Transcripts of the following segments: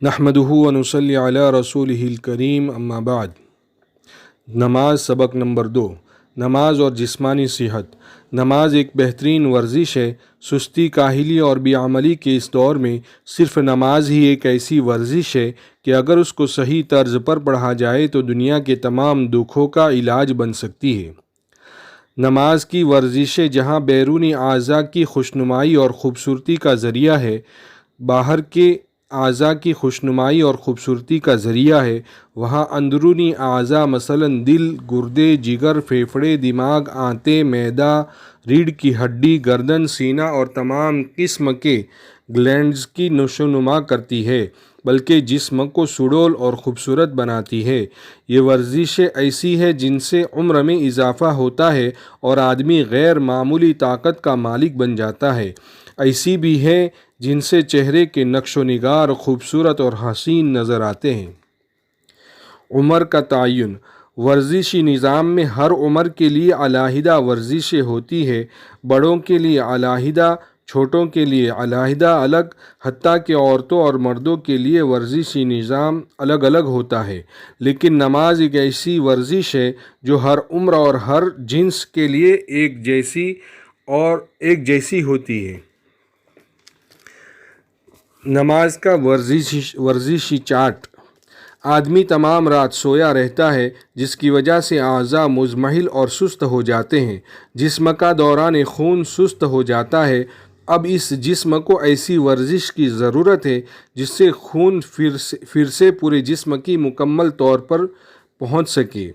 نحمدہ ونصلی علی رسولہ الکریم اما بعد۔ نماز سبق نمبر 2، نماز اور جسمانی صحت۔ نماز ایک بہترین ورزش ہے۔ سستی، کاہلی اور بے عملی کے اس دور میں صرف نماز ہی ایک ایسی ورزش ہے کہ اگر اس کو صحیح طرز پر پڑھا جائے تو دنیا کے تمام دکھوں کا علاج بن سکتی ہے۔ نماز کی ورزشیں جہاں بیرونی اعضاء کی خوشنمائی اور خوبصورتی کا ذریعہ ہے، باہر کے اعضاء کی خوشنمائی اور خوبصورتی کا ذریعہ ہے، وہاں اندرونی اعضاء مثلا دل، گردے، جگر، پھیپھڑے، دماغ، آنتیں، معدہ، ریڑھ کی ہڈی، گردن، سینہ اور تمام قسم کے گلینڈز کی نشوونما کرتی ہے، بلکہ جسم کو سڈول اور خوبصورت بناتی ہے۔ یہ ورزشیں ایسی ہے جن سے عمر میں اضافہ ہوتا ہے اور آدمی غیر معمولی طاقت کا مالک بن جاتا ہے۔ ایسی بھی ہیں جن سے چہرے کے نقش و نگار خوبصورت اور حسین نظر آتے ہیں۔ عمر کا تعین۔ ورزشی نظام میں ہر عمر کے لیے علیحدہ ورزشیں ہوتی ہے، بڑوں کے لیے علیحدہ، چھوٹوں کے لیے علیحدہ الگ، حتیٰ کہ عورتوں اور مردوں کے لیے ورزشی نظام الگ الگ ہوتا ہے۔ لیکن نماز ایک ایسی ورزش ہے جو ہر عمر اور ہر جنس کے لیے ایک جیسی ہوتی ہے۔ نماز کا ورزشی چارٹ۔ آدمی تمام رات سویا رہتا ہے، جس کی وجہ سے اعضاء مضمحل اور سست ہو جاتے ہیں، جسم کا دوران خون سست ہو جاتا ہے۔ اب اس جسم کو ایسی ورزش کی ضرورت ہے جس سے خون پھر سے پورے جسم کی مکمل طور پر پہنچ سکے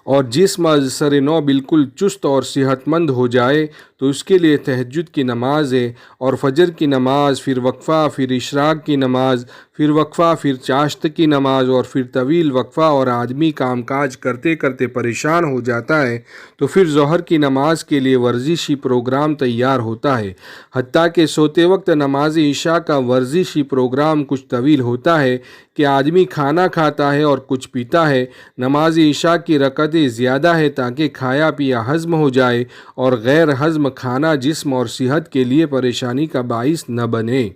اور جسم از سر نو بالکل چست اور صحت مند ہو جائے، تو اس کے لیے تہجد کی نماز ہے، اور فجر کی نماز، پھر وقفہ، پھر اشراق کی نماز، پھر وقفہ، پھر چاشت کی نماز، اور پھر طویل وقفہ، اور آدمی کام کاج کرتے کرتے پریشان ہو جاتا ہے تو پھر ظہر کی نماز کے لیے ورزشی پروگرام تیار ہوتا ہے۔ حتیٰ کہ سوتے وقت نماز عشاء کا ورزشی پروگرام کچھ طویل ہوتا ہے کہ آدمی کھانا کھاتا ہے اور کچھ پیتا ہے۔ نماز عشاء کی رکعتیں زیادہ ہے تاکہ کھایا پیا ہضم ہو جائے اور غیر ہضم کھانا جسم اور صحت کے لیے پریشانی کا باعث نہ بنے۔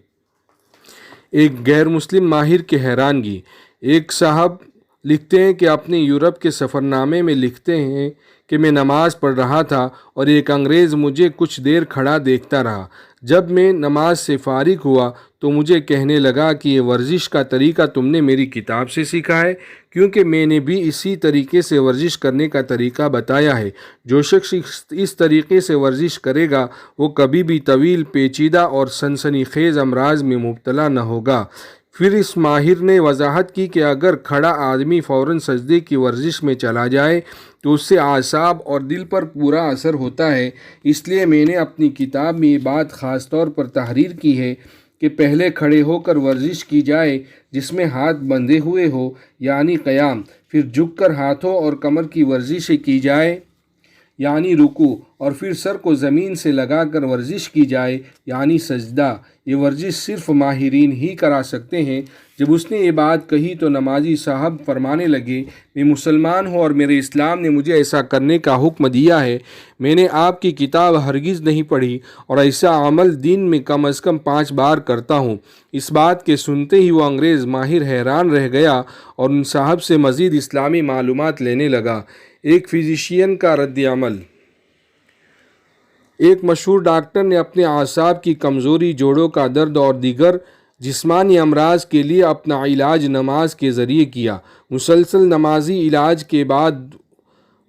ایک غیر مسلم ماہر کی حیرانگی۔ ایک صاحب لکھتے ہیں کہ اپنے یورپ کے سفر نامے میں لکھتے ہیں کہ میں نماز پڑھ رہا تھا اور ایک انگریز مجھے کچھ دیر کھڑا دیکھتا رہا۔ جب میں نماز سے فارغ ہوا تو مجھے کہنے لگا کہ یہ ورزش کا طریقہ تم نے میری کتاب سے سیکھا ہے، کیونکہ میں نے بھی اسی طریقے سے ورزش کرنے کا طریقہ بتایا ہے۔ جو شخص اس طریقے سے ورزش کرے گا وہ کبھی بھی طویل، پیچیدہ اور سنسنی خیز امراض میں مبتلا نہ ہوگا۔ پھر اس ماہر نے وضاحت کی کہ اگر کھڑا آدمی فوراً سجدے کی ورزش میں چلا جائے تو اس سے اعصاب اور دل پر برا اثر ہوتا ہے۔ اس لیے میں نے اپنی کتاب میں یہ بات خاص طور پر تحریر کی ہے کہ پہلے کھڑے ہو کر ورزش کی جائے جس میں ہاتھ بندھے ہوئے ہو یعنی قیام، پھر جھک کر ہاتھوں اور کمر کی ورزشیں کی جائے یعنی رکوع، اور پھر سر کو زمین سے لگا کر ورزش کی جائے یعنی سجدہ۔ یہ ورزش صرف ماہرین ہی کرا سکتے ہیں۔ جب اس نے یہ بات کہی تو نمازی صاحب فرمانے لگے، میں مسلمان ہوں اور میرے اسلام نے مجھے ایسا کرنے کا حکم دیا ہے۔ میں نے آپ کی کتاب ہرگز نہیں پڑھی اور ایسا عمل دن میں کم از کم 5 بار کرتا ہوں۔ اس بات کے سنتے ہی وہ انگریز ماہر حیران رہ گیا اور ان صاحب سے مزید اسلامی معلومات لینے لگا۔ ایک فزیشین کا رد عمل۔ ایک مشہور ڈاکٹر نے اپنے اعصاب کی کمزوری، جوڑوں کا درد اور دیگر جسمانی امراض کے لیے اپنا علاج نماز کے ذریعے کیا۔ مسلسل نمازی علاج کے بعد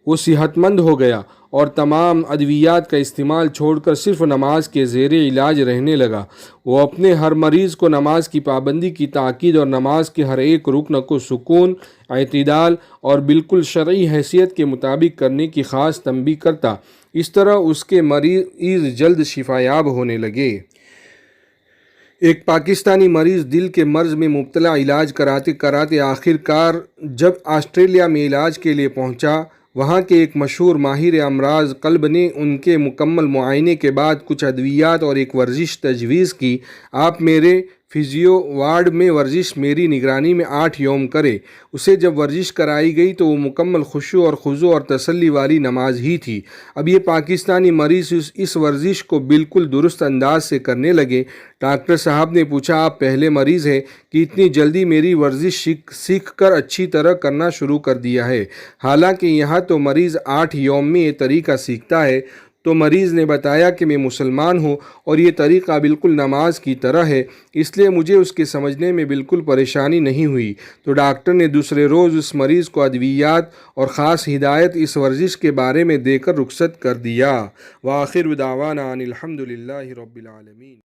وہ صحت مند ہو گیا اور تمام ادویات کا استعمال چھوڑ کر صرف نماز کے زیر علاج رہنے لگا۔ وہ اپنے ہر مریض کو نماز کی پابندی کی تاکید اور نماز کے ہر ایک رکن کو سکون، اعتدال اور بالکل شرعی حیثیت کے مطابق کرنے کی خاص تنبیہ کرتا۔ اس طرح اس کے مریض جلد شفا یاب ہونے لگے۔ ایک پاکستانی مریض دل کے مرض میں مبتلا علاج کراتے کراتے آخر کار جب آسٹریلیا میں علاج کے لیے پہنچا، وہاں کے ایک مشہور ماہر امراض قلب نے ان کے مکمل معائنے کے بعد کچھ ادویات اور ایک ورزش تجویز کی۔ آپ میرے فزیو وارڈ میں ورزش میری نگرانی میں 8 یوم کرے۔ اسے جب ورزش کرائی گئی تو وہ مکمل خشوع اور خضوع اور تسلی والی نماز ہی تھی۔ اب یہ پاکستانی مریض اس ورزش کو بالکل درست انداز سے کرنے لگے۔ ڈاکٹر صاحب نے پوچھا، آپ پہلے مریض ہیں کہ اتنی جلدی میری ورزش سیکھ کر اچھی طرح کرنا شروع کر دیا ہے؟ حالانکہ یہاں تو مریض 8 یوم میں یہ طریقہ سیکھتا ہے۔ تو مریض نے بتایا کہ میں مسلمان ہوں اور یہ طریقہ بالکل نماز کی طرح ہے، اس لیے مجھے اس کے سمجھنے میں بالکل پریشانی نہیں ہوئی۔ تو ڈاکٹر نے دوسرے روز اس مریض کو ادویات اور خاص ہدایت اس ورزش کے بارے میں دے کر رخصت کر دیا۔ وآخر دعوانا ان الحمد للہ رب العالمین۔